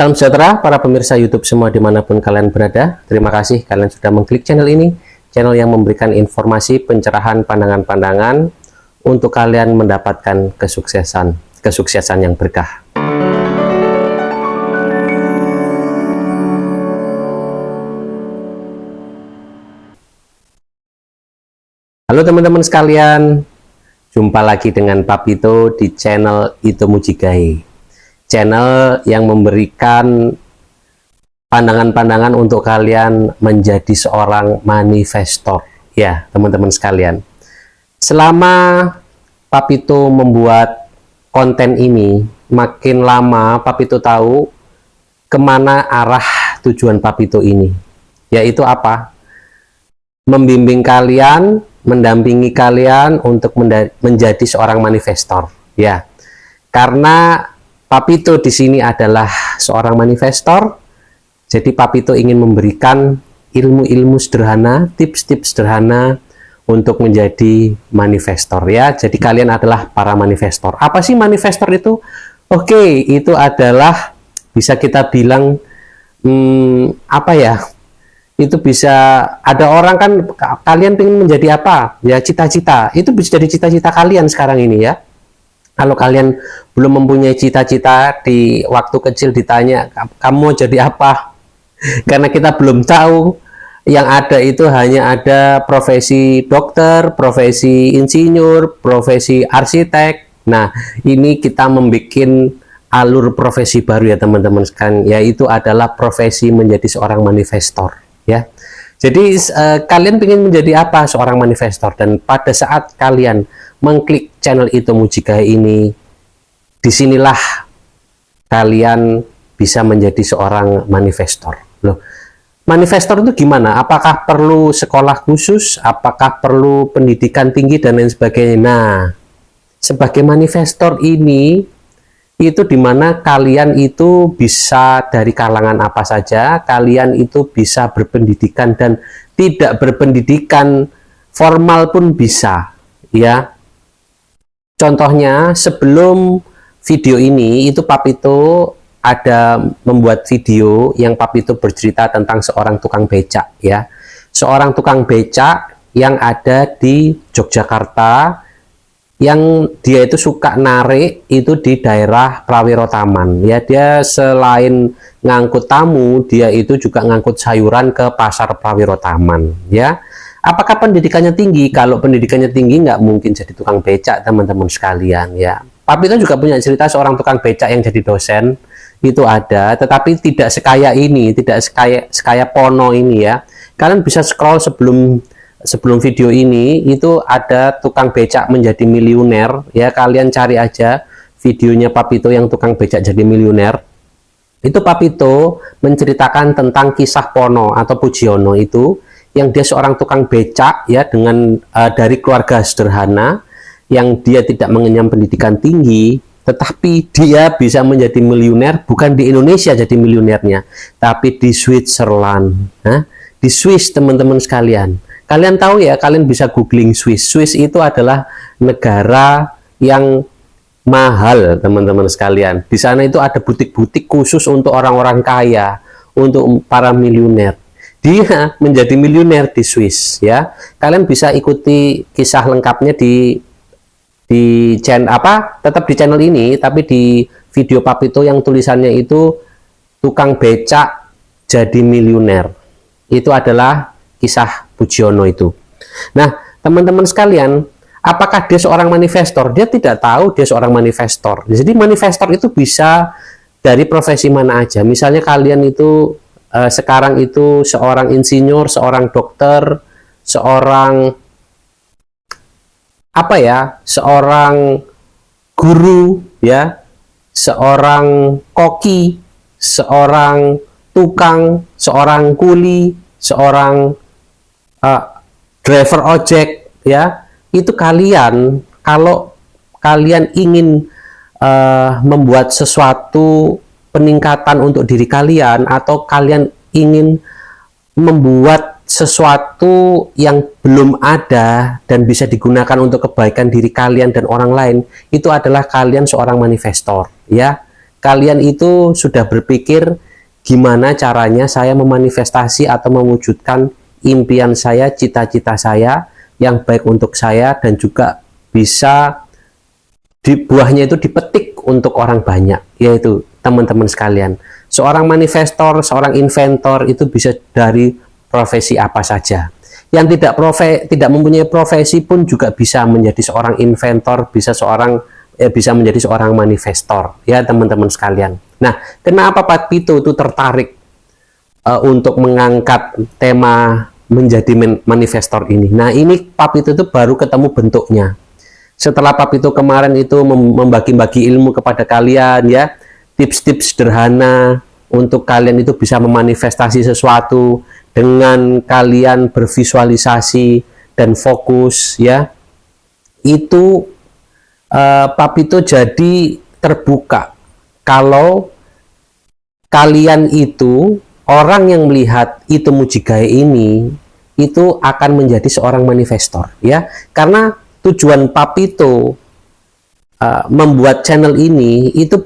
Salam sejahtera para pemirsa YouTube semua dimanapun kalian berada. Terima kasih kalian sudah mengklik channel ini, channel yang memberikan informasi, pencerahan, pandangan-pandangan untuk kalian mendapatkan kesuksesan yang berkah. Halo teman-teman sekalian, jumpa lagi dengan Papito di channel Ito Mujigae. Channel yang memberikan pandangan-pandangan untuk kalian menjadi seorang manifestor. Ya, teman-teman sekalian. Selama Papito membuat konten ini, makin lama Papito tahu kemana arah tujuan Papito ini. Yaitu apa? Membimbing kalian, mendampingi kalian untuk menjadi seorang manifestor. Ya, karena Papito di sini adalah seorang manifestor, jadi Papito ingin memberikan ilmu-ilmu sederhana, tips-tips sederhana untuk menjadi manifestor ya. Jadi kalian adalah para manifestor. Apa sih manifestor itu? Oke, itu adalah bisa kita bilang apa ya? Itu bisa ada orang kan kalian ingin menjadi apa? Ya cita-cita. Itu bisa jadi cita-cita kalian sekarang ini ya. Kalau kalian belum mempunyai cita-cita, di waktu kecil ditanya, kamu mau jadi apa? Karena kita belum tahu, yang ada itu hanya ada profesi dokter, profesi insinyur, profesi arsitek. Nah, ini kita membuat alur profesi baru ya teman-teman sekalian, yaitu adalah profesi menjadi seorang manifestor. Ya. Jadi kalian ingin menjadi apa seorang manifestor, dan pada saat kalian mengklik channel Ito Mujigae ini, disinilah kalian bisa menjadi seorang manifestor. Loh, manifestor itu gimana? Apakah perlu sekolah khusus? Apakah perlu pendidikan tinggi dan lain sebagainya? Nah, sebagai manifestor ini, itu dimana kalian itu bisa dari kalangan apa saja, kalian itu bisa berpendidikan dan tidak berpendidikan formal pun bisa, ya. Contohnya sebelum video ini itu Papito ada membuat video yang Papito bercerita tentang seorang tukang becak ya. Seorang tukang becak yang ada di Yogyakarta, yang dia itu suka narik itu di daerah Prawiro Taman ya. Dia selain ngangkut tamu, dia itu juga ngangkut sayuran ke pasar Prawiro Taman ya. Apakah pendidikannya tinggi? Kalau pendidikannya tinggi nggak mungkin jadi tukang becak teman-teman sekalian ya. Papito juga punya cerita seorang tukang becak yang jadi dosen, itu ada, tetapi tidak sekaya ini, tidak sekaya Pono ini ya. Kalian bisa scroll sebelum video ini, itu ada tukang becak menjadi miliuner ya. Kalian cari aja videonya Papito yang tukang becak jadi miliuner. Itu Papito menceritakan tentang kisah Pono atau Pujiono itu, yang dia seorang tukang becak ya, dengan dari keluarga sederhana, yang dia tidak mengenyam pendidikan tinggi, tetapi dia bisa menjadi miliuner bukan di Indonesia jadi miliunernya, tapi di Switzerland. Nah, di Swiss teman-teman sekalian. Kalian tahu ya, kalian bisa googling Swiss. Swiss itu adalah negara yang mahal teman-teman sekalian. Di sana itu ada butik-butik khusus untuk orang-orang kaya, untuk para miliuner. Dia menjadi miliuner di Swiss ya. Kalian bisa ikuti kisah lengkapnya di channel tetap di channel ini, tapi di video Papito yang tulisannya itu tukang becak jadi miliuner. Itu adalah kisah Pujiono itu. Nah, teman-teman sekalian, apakah dia seorang manifestor? Dia tidak tahu dia seorang manifestor. Jadi manifestor itu bisa dari profesi mana aja. Misalnya kalian itu sekarang itu seorang insinyur, seorang dokter, seorang seorang guru ya, seorang koki, seorang tukang, seorang kuli, seorang driver ojek ya. Itu kalian, kalau kalian ingin membuat sesuatu peningkatan untuk diri kalian, atau kalian ingin membuat sesuatu yang belum ada dan bisa digunakan untuk kebaikan diri kalian dan orang lain, itu adalah kalian seorang manifestor ya. kalian itu sudah berpikir gimana caranya saya memanifestasi atau mewujudkan impian saya, cita-cita saya yang baik untuk saya, dan juga bisa buahnya itu dipetik untuk orang banyak, yaitu teman-teman sekalian. Seorang manifestor, seorang inventor itu bisa dari profesi apa saja. Yang tidak mempunyai profesi pun juga bisa menjadi seorang inventor, bisa menjadi seorang manifestor, ya teman-teman sekalian. Nah, kenapa Pak Pito itu tertarik untuk mengangkat tema menjadi manifestor ini? Nah, ini Pak Pito itu baru ketemu bentuknya. Setelah Pak Pito kemarin itu membagi-bagi ilmu kepada kalian, ya, tips-tips sederhana untuk kalian itu bisa memanifestasi sesuatu dengan kalian bervisualisasi dan fokus, ya. Itu Pak Pito jadi terbuka kalau kalian itu, orang yang melihat Ito Mujigae ini itu akan menjadi seorang manifestor, ya. Karena tujuan Pak Pito membuat channel ini itu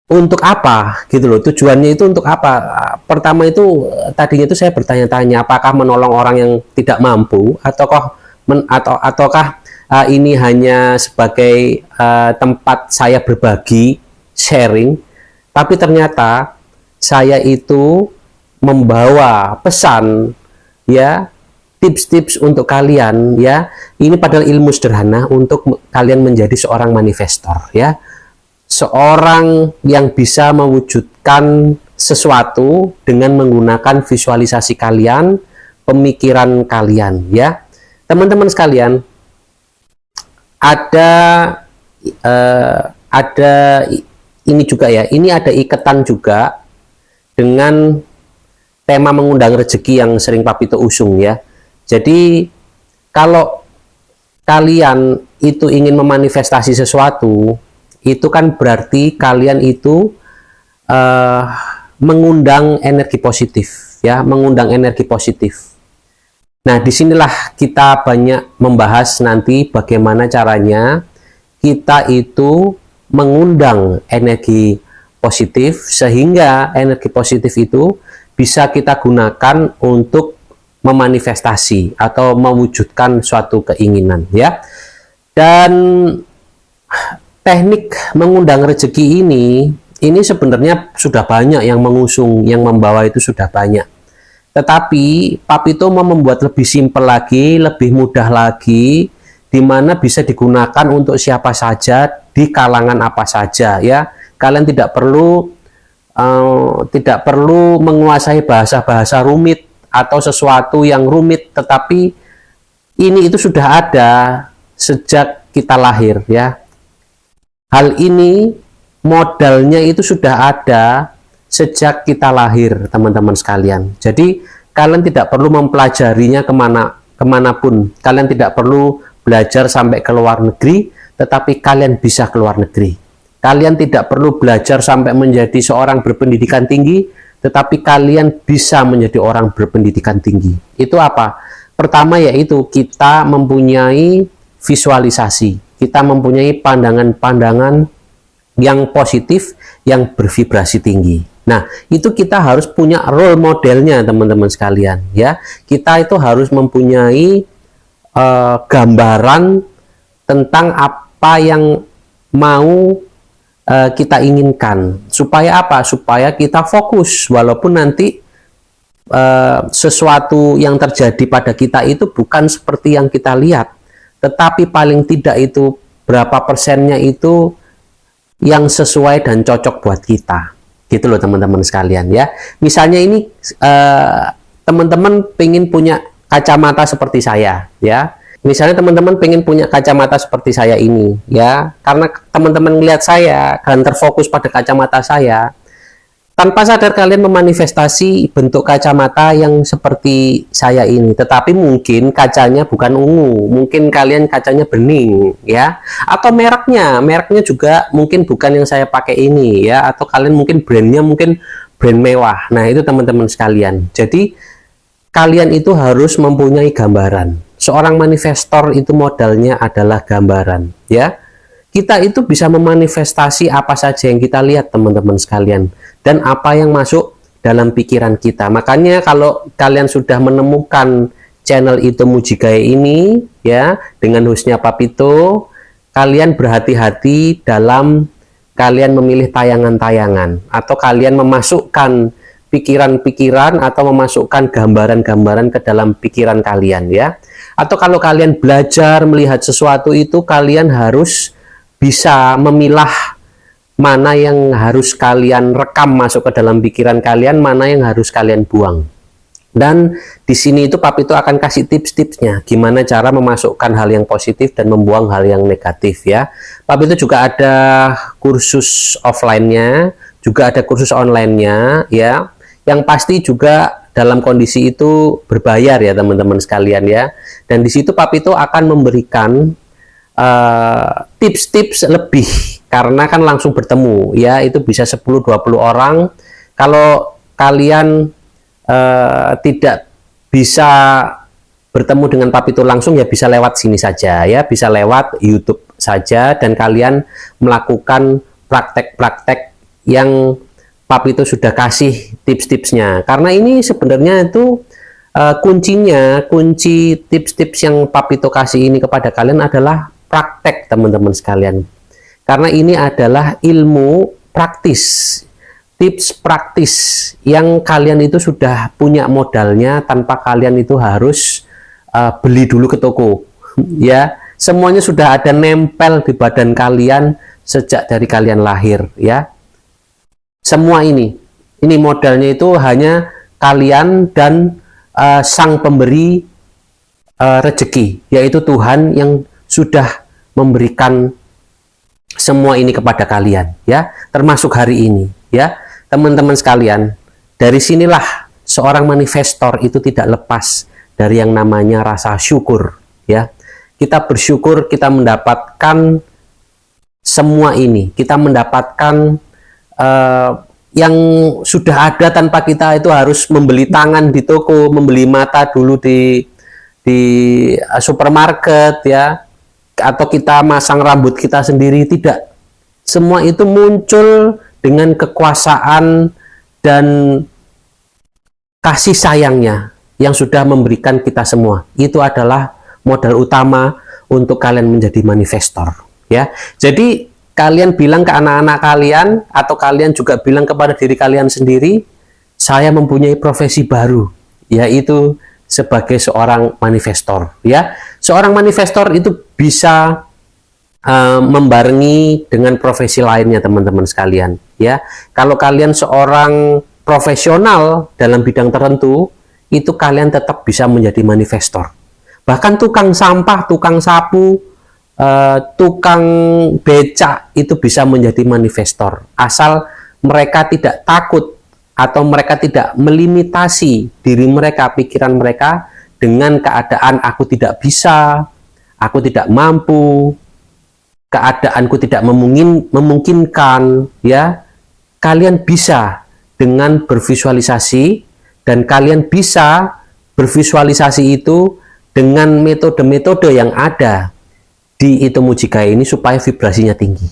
untuk apa gitu loh, tujuannya itu untuk apa. Pertama itu tadinya itu saya bertanya-tanya apakah menolong orang yang tidak mampu, ataukah ini hanya sebagai tempat saya berbagi, sharing. Tapi ternyata saya itu membawa pesan, ya, tips-tips untuk kalian, ya. Ini padahal ilmu sederhana untuk kalian menjadi seorang manifestor, ya. Seorang yang bisa mewujudkan sesuatu dengan menggunakan visualisasi kalian, pemikiran kalian, ya. Teman-teman sekalian, ada ini juga, ya. Ini ada ikatan juga dengan tema mengundang rezeki yang sering Pak Pito usung, ya. Jadi kalau kalian itu ingin memanifestasi sesuatu, itu kan berarti kalian itu mengundang energi positif, ya, mengundang energi positif. Nah, disinilah kita banyak membahas nanti bagaimana caranya kita itu mengundang energi positif, sehingga energi positif itu bisa kita gunakan untuk memanifestasi atau mewujudkan suatu keinginan, ya. Dan teknik mengundang rezeki ini sebenarnya sudah banyak yang mengusung, yang membawa itu sudah banyak. Tetapi Pak Pito mau membuat lebih simpel lagi, lebih mudah lagi, di mana bisa digunakan untuk siapa saja, di kalangan apa saja, ya. Kalian tidak perlu menguasai bahasa-bahasa rumit atau sesuatu yang rumit, tetapi ini itu sudah ada sejak kita lahir, ya. Hal ini modalnya itu sudah ada sejak kita lahir, teman-teman sekalian. Jadi kalian tidak perlu mempelajarinya kemanapun. Kalian tidak perlu belajar sampai ke luar negeri, tetapi kalian bisa ke luar negeri. Kalian tidak perlu belajar sampai menjadi seorang berpendidikan tinggi, tetapi kalian bisa menjadi orang berpendidikan tinggi. Itu apa? Pertama yaitu kita mempunyai visualisasi, kita mempunyai pandangan-pandangan yang positif, yang bervibrasi tinggi. Nah, itu kita harus punya role modelnya, teman-teman sekalian, ya. Kita itu harus mempunyai gambaran tentang apa yang mau kita inginkan. Supaya apa? Supaya kita fokus, walaupun nanti sesuatu yang terjadi pada kita itu bukan seperti yang kita lihat, tetapi paling tidak itu berapa persennya itu yang sesuai dan cocok buat kita, gitu loh teman-teman sekalian, ya. Misalnya ini teman-teman pengen punya kacamata seperti saya, ya. Misalnya teman-teman pengen punya kacamata seperti saya ini, ya. Karena teman-teman melihat saya dan terfokus pada kacamata saya, tanpa sadar kalian memanifestasi bentuk kacamata yang seperti saya ini. Tetapi mungkin kacanya bukan ungu, mungkin kalian kacanya bening, ya. Atau mereknya juga mungkin bukan yang saya pakai ini, ya. Atau kalian mungkin brandnya mungkin brand mewah. Nah, itu teman-teman sekalian. Jadi kalian itu harus mempunyai gambaran. Seorang manifestor itu modalnya adalah gambaran, ya. kita itu bisa memanifestasi apa saja yang kita lihat, teman-teman sekalian, dan apa yang masuk dalam pikiran kita. Makanya kalau kalian sudah menemukan channel Ito Mujigae ini ya, dengan hostnya Papito, kalian berhati-hati dalam kalian memilih tayangan-tayangan, atau kalian memasukkan pikiran-pikiran atau memasukkan gambaran-gambaran ke dalam pikiran kalian ya. Atau kalau kalian belajar melihat sesuatu itu, kalian harus bisa memilah mana yang harus kalian rekam masuk ke dalam pikiran kalian, mana yang harus kalian buang. Dan di sini itu Papito akan kasih tips-tipsnya gimana cara memasukkan hal yang positif dan membuang hal yang negatif ya. Papito juga ada kursus offline-nya, juga ada kursus online-nya ya. Yang pasti juga dalam kondisi itu berbayar ya teman-teman sekalian ya. Dan di situ Papito akan memberikan tips-tips lebih, karena kan langsung bertemu ya, itu bisa 10-20 orang. Kalau kalian tidak bisa bertemu dengan Papito langsung, ya bisa lewat sini saja ya, bisa lewat YouTube saja, dan kalian melakukan praktek-praktek yang Papito sudah kasih tips-tipsnya. Karena ini sebenarnya itu kunci tips-tips yang Papito kasih ini kepada kalian adalah praktek, teman-teman sekalian. Karena ini adalah ilmu praktis, tips praktis yang kalian itu sudah punya modalnya tanpa kalian itu harus beli dulu ke toko ya. Semuanya sudah ada nempel di badan kalian sejak dari kalian lahir ya. Semua ini modalnya itu hanya kalian dan sang pemberi rezeki, yaitu Tuhan yang sudah memberikan semua ini kepada kalian ya, termasuk hari ini ya. Teman-teman sekalian, dari sinilah seorang manifestor itu tidak lepas dari yang namanya rasa syukur ya. Kita bersyukur kita mendapatkan semua ini, kita mendapatkan yang sudah ada tanpa kita itu harus membeli tangan di toko, membeli mata dulu di supermarket ya, atau kita masang rambut kita sendiri. Tidak, semua itu muncul dengan kekuasaan dan kasih sayangnya yang sudah memberikan kita semua. Itu adalah modal utama untuk kalian menjadi manifestor ya. Jadi kalian bilang ke anak-anak kalian, atau kalian juga bilang kepada diri kalian sendiri, saya mempunyai profesi baru, yaitu sebagai seorang manifestor ya. Seorang manifestor itu bisa membarengi dengan profesi lainnya, teman-teman sekalian ya. Kalau kalian seorang profesional dalam bidang tertentu, itu kalian tetap bisa menjadi manifestor. Bahkan tukang sampah, tukang sapu, tukang becak itu bisa menjadi manifestor, asal mereka tidak takut atau mereka tidak melimitasi diri mereka, pikiran mereka dengan keadaan aku tidak bisa, aku tidak mampu, keadaanku tidak memungkinkan ya. Kalian bisa dengan bervisualisasi, dan kalian bisa bervisualisasi itu dengan metode-metode yang ada di Ito Mujigae ini supaya vibrasinya tinggi.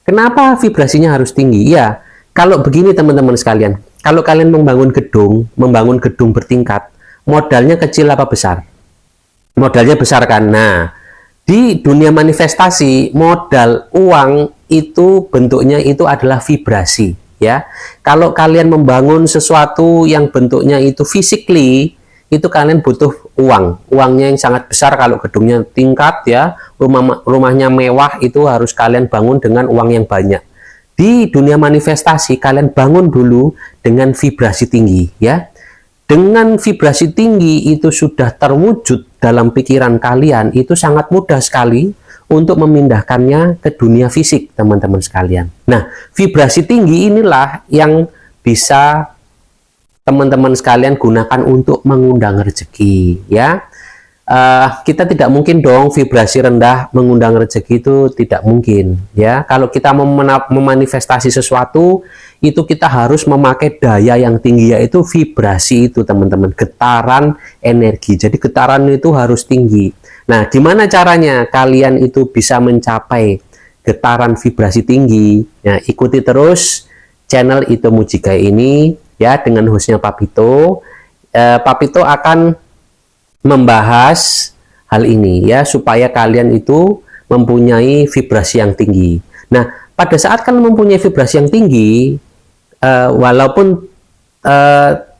Kenapa vibrasinya harus tinggi? Ya, kalau begini teman-teman sekalian, kalau kalian membangun gedung bertingkat, modalnya kecil apa besar? Modalnya besar kan? Nah, di dunia manifestasi, modal uang itu bentuknya itu adalah vibrasi ya. Kalau kalian membangun sesuatu yang bentuknya itu physically, itu kalian butuh uangnya yang sangat besar. Kalau gedungnya tingkat ya, rumahnya mewah, itu harus kalian bangun dengan uang yang banyak. Di dunia manifestasi, kalian bangun dulu dengan vibrasi tinggi ya. Dengan vibrasi tinggi itu sudah terwujud dalam pikiran kalian, itu sangat mudah sekali untuk memindahkannya ke dunia fisik, teman-teman sekalian. Nah, vibrasi tinggi inilah yang bisa teman-teman sekalian gunakan untuk mengundang rezeki ya. Kita tidak mungkin dong vibrasi rendah mengundang rezeki, itu tidak mungkin ya. Kalau kita mau memanifestasi sesuatu, itu kita harus memakai daya yang tinggi, yaitu vibrasi itu, teman-teman, getaran energi. Jadi getaran itu harus tinggi. Nah, gimana caranya kalian itu bisa mencapai getaran vibrasi tinggi. Nah, ikuti terus channel Ito Mujigae ini ya dengan hostnya Papito. Papito akan membahas hal ini ya supaya kalian itu mempunyai vibrasi yang tinggi. Nah, pada saat kalian mempunyai vibrasi yang tinggi, walaupun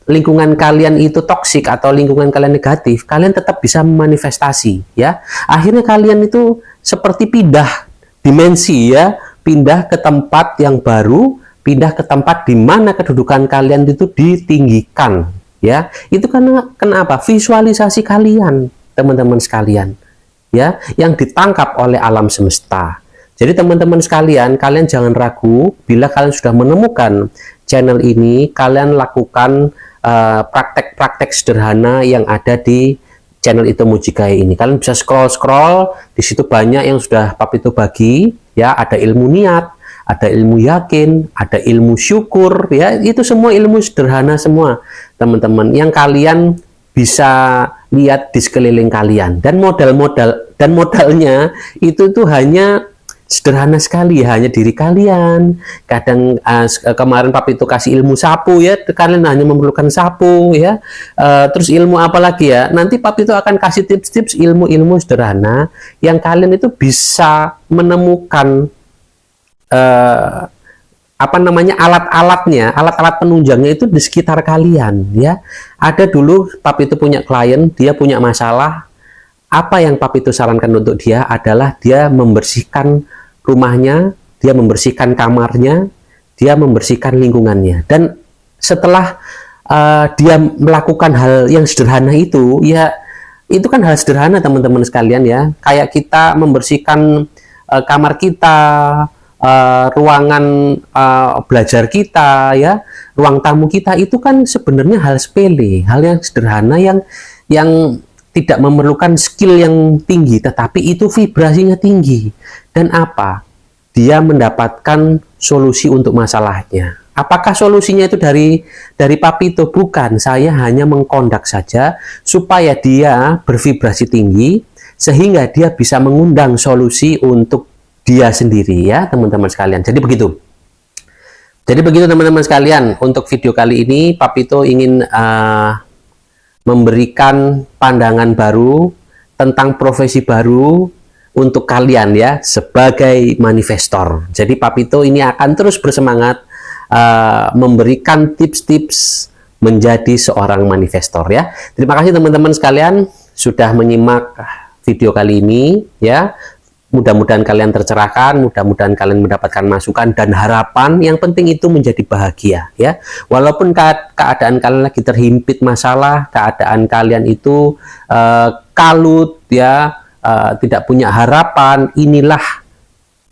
lingkungan kalian itu toksik atau lingkungan kalian negatif, kalian tetap bisa memanifestasi ya. Akhirnya kalian itu seperti pindah dimensi ya, pindah ke tempat yang baru, pindah ke tempat di mana kedudukan kalian itu ditinggikan ya. Itu karena kenapa? Visualisasi kalian, teman-teman sekalian ya, yang ditangkap oleh alam semesta. Jadi teman-teman sekalian, kalian jangan ragu bila kalian sudah menemukan channel ini, kalian lakukan praktek-praktek sederhana yang ada di channel Ito Mujigae ini. Kalian bisa scroll-scroll, di situ banyak yang sudah Papito bagi ya, ada ilmu niat, ada ilmu yakin, ada ilmu syukur ya, itu semua ilmu sederhana semua teman-teman yang kalian bisa lihat di sekeliling kalian. Dan modalnya itu tuh hanya sederhana sekali, hanya diri kalian. Kadang kemarin Papito kasih ilmu sapu ya, kalian hanya memerlukan sapu ya. Terus ilmu apa lagi ya, nanti Papito akan kasih tips-tips ilmu-ilmu sederhana yang kalian itu bisa menemukan apa namanya, alat-alatnya, alat-alat penunjangnya itu di sekitar kalian ya. Ada dulu Papito punya klien, dia punya masalah. Apa yang Papito sarankan untuk dia adalah dia membersihkan rumahnya, dia membersihkan kamarnya, dia membersihkan lingkungannya. Dan setelah dia melakukan hal yang sederhana itu, ya itu kan hal sederhana teman-teman sekalian ya. Kayak kita membersihkan kamar kita, ruangan belajar kita ya, ruang tamu kita, itu kan sebenarnya hal sepele, hal yang sederhana yang tidak memerlukan skill yang tinggi, tetapi itu vibrasinya tinggi. Dan apa? Dia mendapatkan solusi untuk masalahnya. Apakah solusinya itu dari Papito? Bukan, saya hanya mengkondak saja supaya dia bervibrasi tinggi sehingga dia bisa mengundang solusi untuk dia sendiri ya, teman-teman sekalian. Jadi begitu teman-teman sekalian, untuk video kali ini Papito ingin memberikan pandangan baru tentang profesi baru untuk kalian ya, sebagai manifestor. Jadi Papito ini akan terus bersemangat memberikan tips-tips menjadi seorang manifestor ya. Terima kasih teman-teman sekalian sudah menyimak video kali ini ya. Mudah-mudahan kalian tercerahkan, mudah-mudahan kalian mendapatkan masukan dan harapan. Yang penting itu menjadi bahagia ya. Walaupun keadaan kalian lagi terhimpit masalah, keadaan kalian itu kalut ya, tidak punya harapan, inilah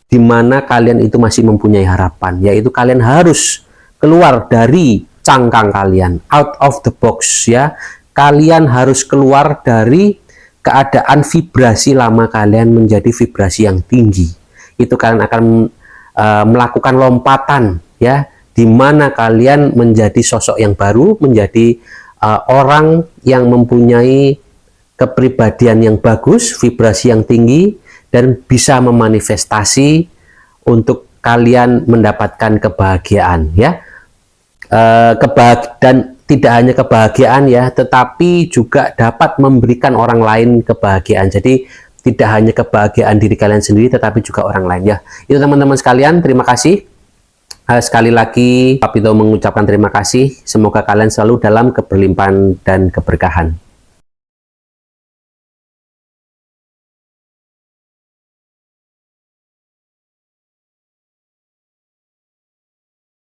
dimana kalian itu masih mempunyai harapan, yaitu kalian harus keluar dari cangkang kalian, out of the box ya. Kalian harus keluar dari keadaan vibrasi lama kalian menjadi vibrasi yang tinggi. Itu kalian akan melakukan lompatan ya, di mana kalian menjadi sosok yang baru, menjadi orang yang mempunyai kepribadian yang bagus, vibrasi yang tinggi, dan bisa memanifestasi untuk kalian mendapatkan kebahagiaan ya. Dan tidak hanya kebahagiaan ya, tetapi juga dapat memberikan orang lain kebahagiaan. Jadi tidak hanya kebahagiaan diri kalian sendiri, tetapi juga orang lain ya. Itu teman-teman sekalian, terima kasih. Sekali lagi Papito mengucapkan terima kasih. Semoga kalian selalu dalam keberlimpahan dan keberkahan.